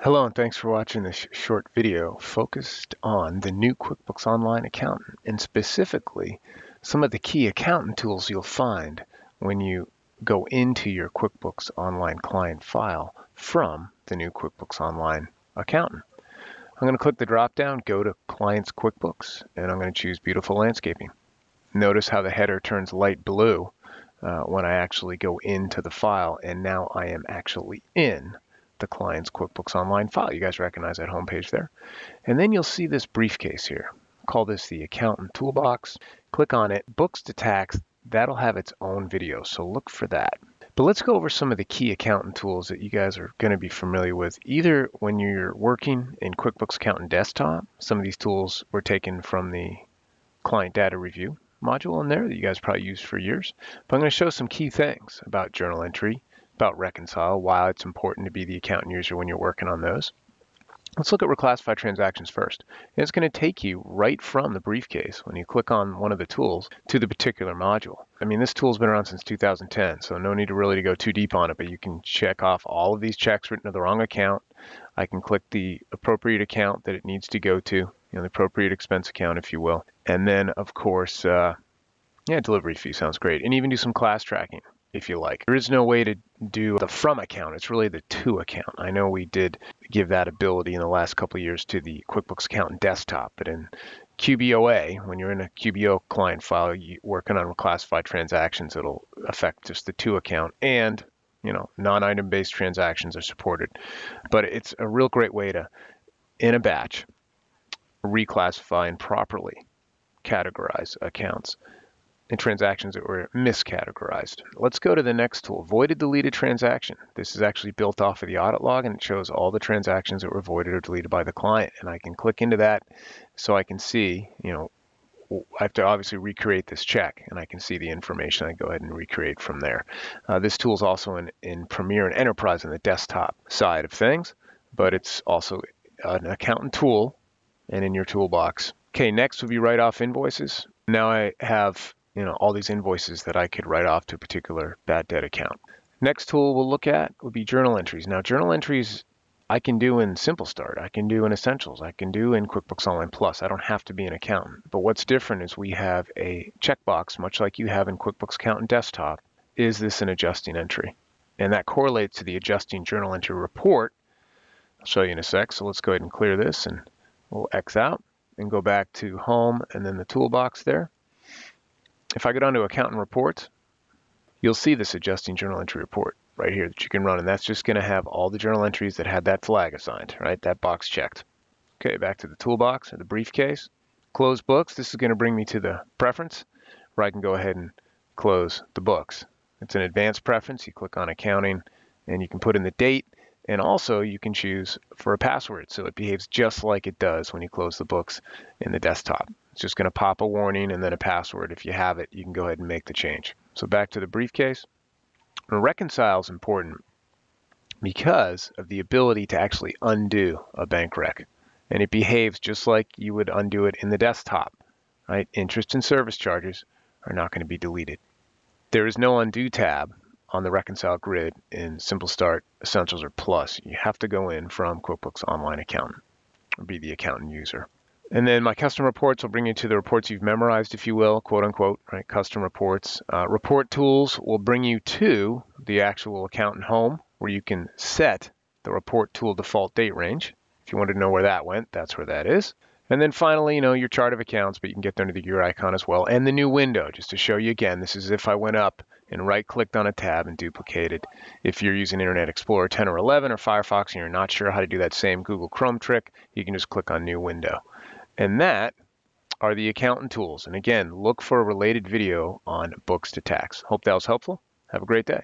Hello and thanks for watching this short video focused on the new QuickBooks Online Accountant and specifically some of the key accountant tools you'll find when you go into your QuickBooks Online client file from the new QuickBooks Online Accountant. I'm going to click the drop down, go to Clients QuickBooks, and I'm going to choose Beautiful Landscaping. Notice how the header turns light blue when I actually go into the file, and now I am actually in the client's QuickBooks Online file. You guys recognize that homepage there. And then you'll see this briefcase here. Call this the Accountant Toolbox. Click on it. Books to Tax, that'll have its own video, so look for that. But let's go over some of the key accountant tools that you guys are going to be familiar with, either when you're working in QuickBooks Accountant Desktop. Some of these tools were taken from the Client Data Review module in there that you guys probably used for years. But I'm going to show some key things about journal entry, about Reconcile, why it's important to be the accountant user when you're working on those. Let's look at Reclassify transactions first. And it's going to take you right from the briefcase when you click on one of the tools to the particular module. I mean, this tool's been around since 2010, so no need to go too deep on it, but you can check off all of these checks written to the wrong account. I can click the appropriate account that it needs to go to, the appropriate expense account, if you will. And then, of course, delivery fee sounds great. And even do some class tracking, if you like. There is no way to do the from account. It's really the to account. I know we did give that ability in the last couple of years to the QuickBooks Accountant Desktop, but in QBOA, when you're in a QBO client file, working on reclassified transactions, it'll affect just the to account, and non-item based transactions are supported. But it's a real great way to, in a batch, reclassify and properly categorize accounts and transactions that were miscategorized. Let's go to the next tool, voided deleted transaction. This is actually built off of the audit log, and it shows all the transactions that were voided or deleted by the client. And I can click into that so I can see, I have to obviously recreate this check, and I can see the information. I go ahead and recreate from there. This tool is also in Premier and Enterprise on the desktop side of things, but it's also an accountant tool and in your toolbox. Okay, next will be write off invoices. Now I have all these invoices that I could write off to a particular bad debt account. Next tool we'll look at would be journal entries. Now, journal entries I can do in Simple Start, I can do in Essentials, I can do in QuickBooks Online Plus. I don't have to be an accountant. But what's different is we have a checkbox, much like you have in QuickBooks Accountant Desktop. Is this an adjusting entry? And that correlates to the adjusting journal entry report. I'll show you in a sec. So let's go ahead and clear this, and we'll X out and go back to Home and then the toolbox there. If I go down to Accountant Reports, you'll see this adjusting journal entry report right here that you can run, and that's just going to have all the journal entries that had that flag assigned, right? That box checked. Okay, back to the toolbox or the briefcase. Close books. This is going to bring me to the preference where I can go ahead and close the books. It's an advanced preference. You click on Accounting, and you can put in the date, and also you can choose for a password, so it behaves just like it does when you close the books in the desktop. It's just going to pop a warning and then a password. If you have it, you can go ahead and make the change. So back to the briefcase. Reconcile is important because of the ability to actually undo a bank rec. And it behaves just like you would undo it in the desktop, right? Interest and service charges are not going to be deleted. There is no undo tab on the Reconcile grid in Simple Start, Essentials, or Plus. You have to go in from QuickBooks Online Accountant or be the accountant user. And then my custom reports will bring you to the reports you've memorized, if you will, quote unquote, right? Custom reports. Report tools will bring you to the actual accountant home where you can set the report tool default date range. If you wanted to know where that went, that's where that is. And then finally, your chart of accounts, but you can get there under the gear icon as well. And the new window, just to show you again, this is if I went up and right-clicked on a tab and duplicated. If you're using Internet Explorer 10 or 11 or Firefox and you're not sure how to do that same Google Chrome trick, you can just click on New Window. And that are the accountant tools. And again, look for a related video on books to tax. Hope that was helpful. Have a great day.